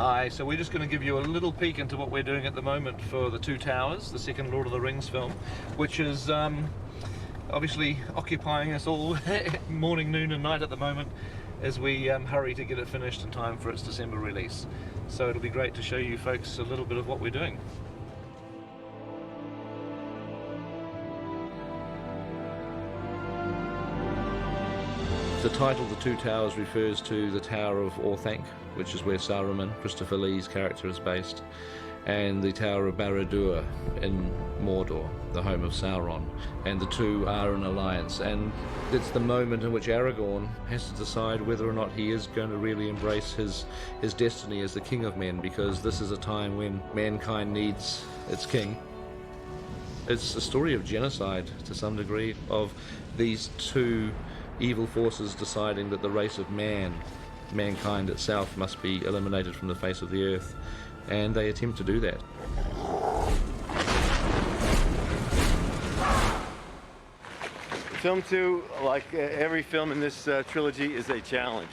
Hi, so we're just going to give you a little peek into what we're doing at the moment for The Two Towers, the second Lord of the Rings film, which is obviously occupying us all morning, noon and night at the moment as we hurry to get it finished in time for its December release. So it'll be great to show you folks a little bit of what we're doing. The title, The Two Towers, refers to the Tower of Orthanc, which is where Saruman, Christopher Lee's character, is based, and the Tower of Barad-dûr in Mordor, the home of Sauron, and the two are in alliance. And it's the moment in which Aragorn has to decide whether or not he is going to really embrace his destiny as the king of men, because this is a time when mankind needs its king. It's a story of genocide to some degree, of these two evil forces deciding that the race of mankind itself, must be eliminated from the face of the earth, and they attempt to do that. Film 2, like every film in this trilogy, is a challenge.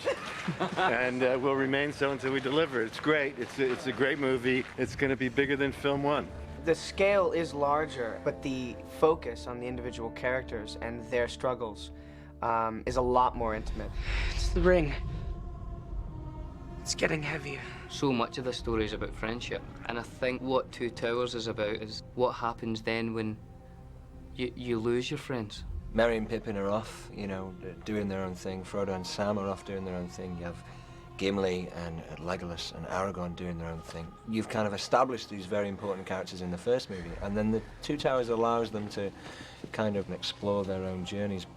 And will remain so until we deliver. It's great. It's a great movie. It's going to be bigger than film 1. The scale is larger, but the focus on the individual characters and their struggles is a lot more intimate. It's the ring. It's getting heavier. So much of the story is about friendship, and I think what Two Towers is about is what happens then when you lose your friends. Merry and Pippin are off, you know, doing their own thing. Frodo and Sam are off doing their own thing. You have Gimli and Legolas and Aragorn doing their own thing. You've kind of established these very important characters in the first movie, and then The Two Towers allows them to kind of explore their own journeys.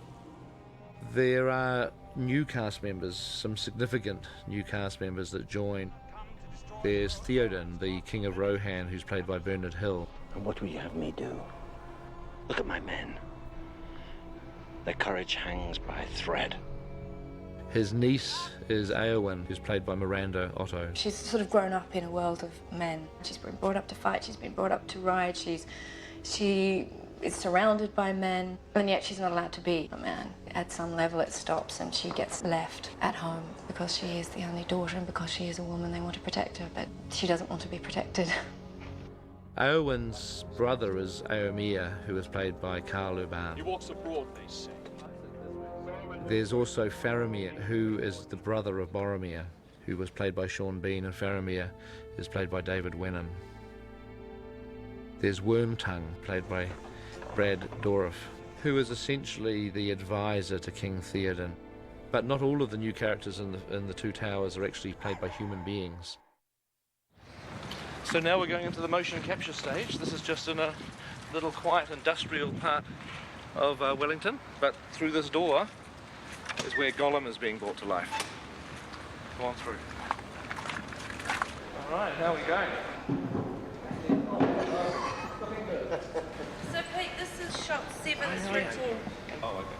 There are new cast members, some significant new cast members that join. There's Theoden, the King of Rohan, who's played by Bernard Hill. And what will you have me do? Look at my men. Their courage hangs by a thread. His niece is Eowyn, who's played by Miranda Otto. She's sort of grown up in a world of men. She's been brought up to fight, she's been brought up to ride, she is surrounded by men, and yet she's not allowed to be a man. At some level it stops and she gets left at home because she is the only daughter and because she is a woman they want to protect her, but she doesn't want to be protected. Eowyn's brother is Éomer, who is played by Carl Urban. He walks abroad, they say. There's also Faramir, who is the brother of Boromir, who was played by Sean Bean, and Faramir is played by David Wenham. There's Wormtongue, played by Brad Dourif, who is essentially the advisor to King Theoden. But not all of the new characters in the Two Towers are actually played by human beings. So now we're going into the motion capture stage. This is just in a little quiet industrial part of Wellington, but through this door is where Gollum is being brought to life. Come on through. All right, how are we going? So Pete, this is shot 7/10. Oh, okay.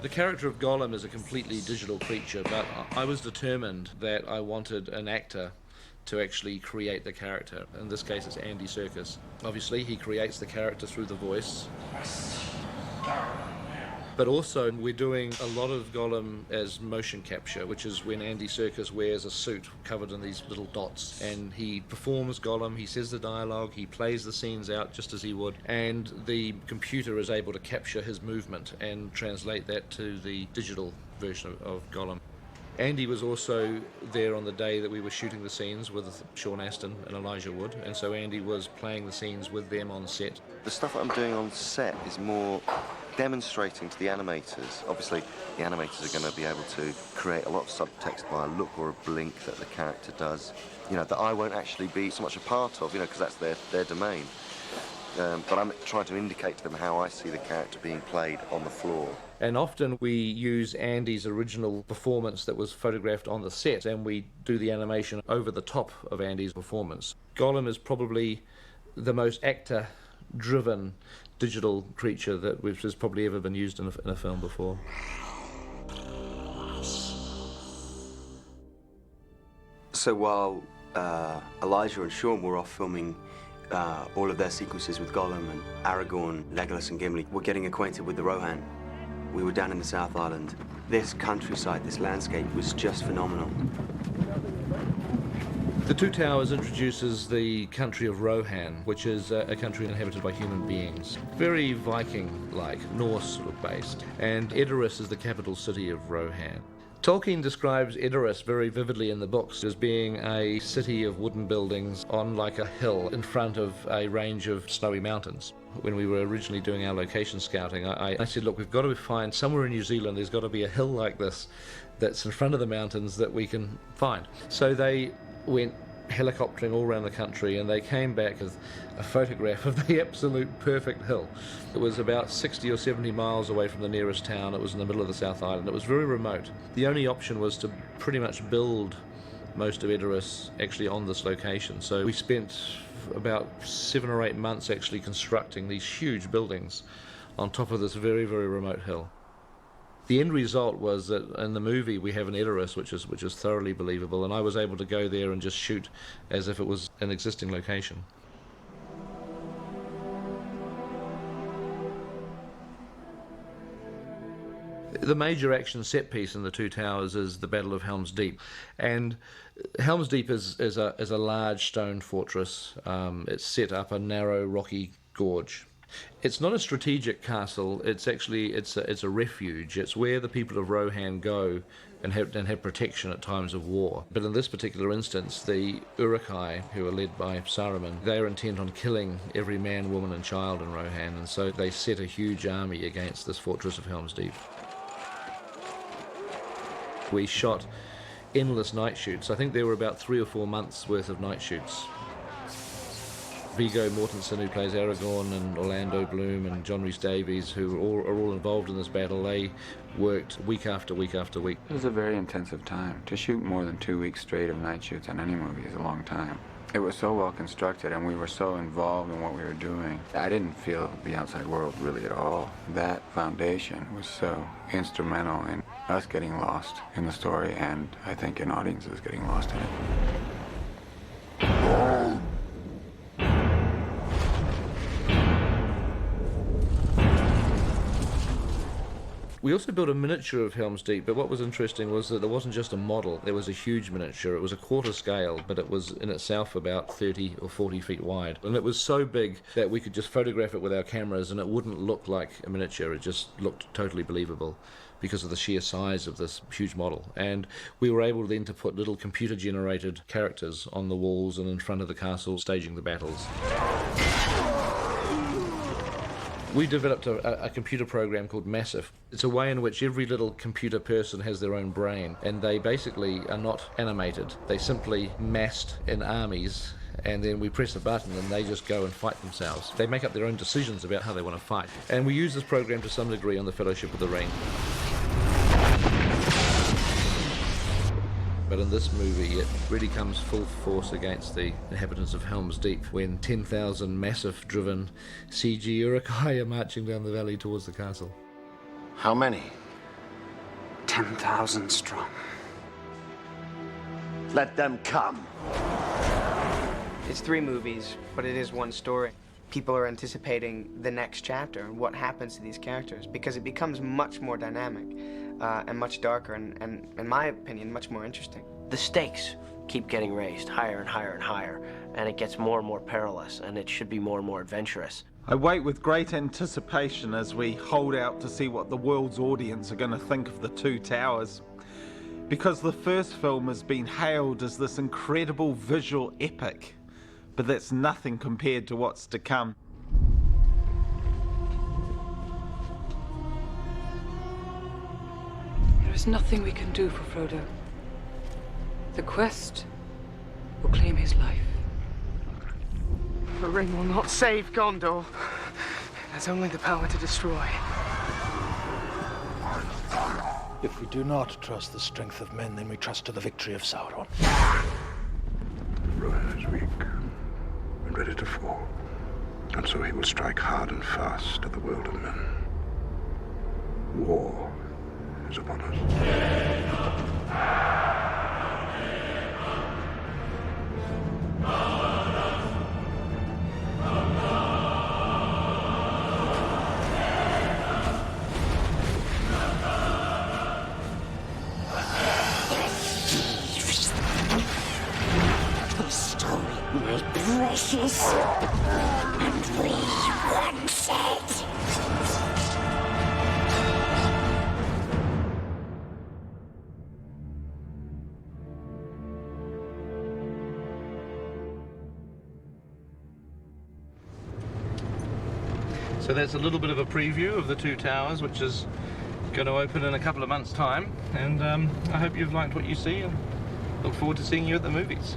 The character of Gollum is a completely digital creature, but I was determined that I wanted an actor to actually create the character. In this case, it's Andy Serkis. Obviously, he creates the character through the voice. But also, we're doing a lot of Gollum as motion capture, which is when Andy Serkis wears a suit covered in these little dots, and he performs Gollum, he says the dialogue, he plays the scenes out just as he would, and the computer is able to capture his movement and translate that to the digital version of Gollum. Andy was also there on the day that we were shooting the scenes with Sean Astin and Elijah Wood, and so Andy was playing the scenes with them on set. The stuff that I'm doing on set is more demonstrating to the animators. Obviously, the animators are going to be able to create a lot of subtext by a look or a blink that the character does, you know, that I won't actually be so much a part of, you know, because that's their domain. But I'm trying to indicate to them how I see the character being played on the floor. And often we use Andy's original performance that was photographed on the set, and we do the animation over the top of Andy's performance. Gollum is probably the most actor-driven digital creature that has probably ever been used in a film before. So while Elijah and Sean were off filming all of their sequences with Gollum and Aragorn, Legolas and Gimli, we're getting acquainted with the Rohan. we were down in the South Island. This countryside, this landscape was just phenomenal. The Two Towers introduces the country of Rohan, which is a country inhabited by human beings. Very Viking-like, Norse sort of based. And Edoras is the capital city of Rohan. Tolkien describes Edoras very vividly in the books as being a city of wooden buildings on like a hill in front of a range of snowy mountains. When we were originally doing our location scouting, I said, look, we've got to find somewhere in New Zealand, there's got to be a hill like this that's in front of the mountains that we can find. So they went helicoptering all around the country, and they came back with a photograph of the absolute perfect hill. It was about 60 or 70 miles away from the nearest town. It was in the middle of the South Island. It was very remote. The only option was to pretty much build most of Edoras actually on this location. So we spent about 7 or 8 months actually constructing these huge buildings on top of this very, very remote hill. The end result was that in the movie we have an Edoras which is thoroughly believable, and I was able to go there and just shoot as if it was an existing location. The major action set piece in The Two Towers is the Battle of Helm's Deep, and Helm's Deep is a large stone fortress. It's set up a narrow rocky gorge. It's not a strategic castle. It's actually it's a refuge. It's where the people of Rohan go and have protection at times of war. But in this particular instance, the Uruk-hai, who are led by Saruman, they are intent on killing every man, woman, and child in Rohan, and so they set a huge army against this fortress of Helm's Deep. We shot endless night shoots. I think there were about 3 or 4 months worth of night shoots. Viggo Mortensen, who plays Aragorn, and Orlando Bloom and John Rhys-Davies, who are all involved in this battle, they worked week after week after week. It was a very intensive time. To shoot more than 2 weeks straight of night shoots on any movie is a long time. It was so well constructed, and we were so involved in what we were doing. I didn't feel the outside world really at all. That foundation was so instrumental in us getting lost in the story, and I think in audiences getting lost in it. We also built a miniature of Helm's Deep, but what was interesting was that there wasn't just a model, there was a huge miniature. It was a quarter scale, but it was in itself about 30 or 40 feet wide. And it was so big that we could just photograph it with our cameras and it wouldn't look like a miniature, it just looked totally believable because of the sheer size of this huge model. And we were able then to put little computer-generated characters on the walls and in front of the castle, staging the battles. We developed a computer program called Massive. It's a way in which every little computer person has their own brain, and they basically are not animated. They simply massed in armies, and then we press a button and they just go and fight themselves. They make up their own decisions about how they want to fight. And we use this program to some degree on the Fellowship of the Ring. But in this movie, it really comes full force against the inhabitants of Helm's Deep when 10,000 massive-driven CG Uruk-hai are marching down the valley towards the castle. How many? 10,000 strong. Let them come. It's 3 movies, but it is one story. People are anticipating the next chapter and what happens to these characters because it becomes much more dynamic and much darker and, in my opinion, much more interesting. The stakes keep getting raised higher and higher and higher, and it gets more and more perilous, and it should be more and more adventurous. I wait with great anticipation as we hold out to see what the world's audience are going to think of The Two Towers. Because the first film has been hailed as this incredible visual epic, but that's nothing compared to what's to come. There is nothing we can do for Frodo. The quest will claim his life. The ring will not save Gondor. It has only the power to destroy. If we do not trust the strength of men, then we trust to the victory of Sauron. Rohan is weak and ready to fall, and so he will strike hard and fast at the world of men. War is upon us. coulisses. And we want it. So that's a little bit of a preview of the Two Towers, which is going to open in a couple of months' time. And I hope you've liked what you see, and look forward to seeing you at the movies.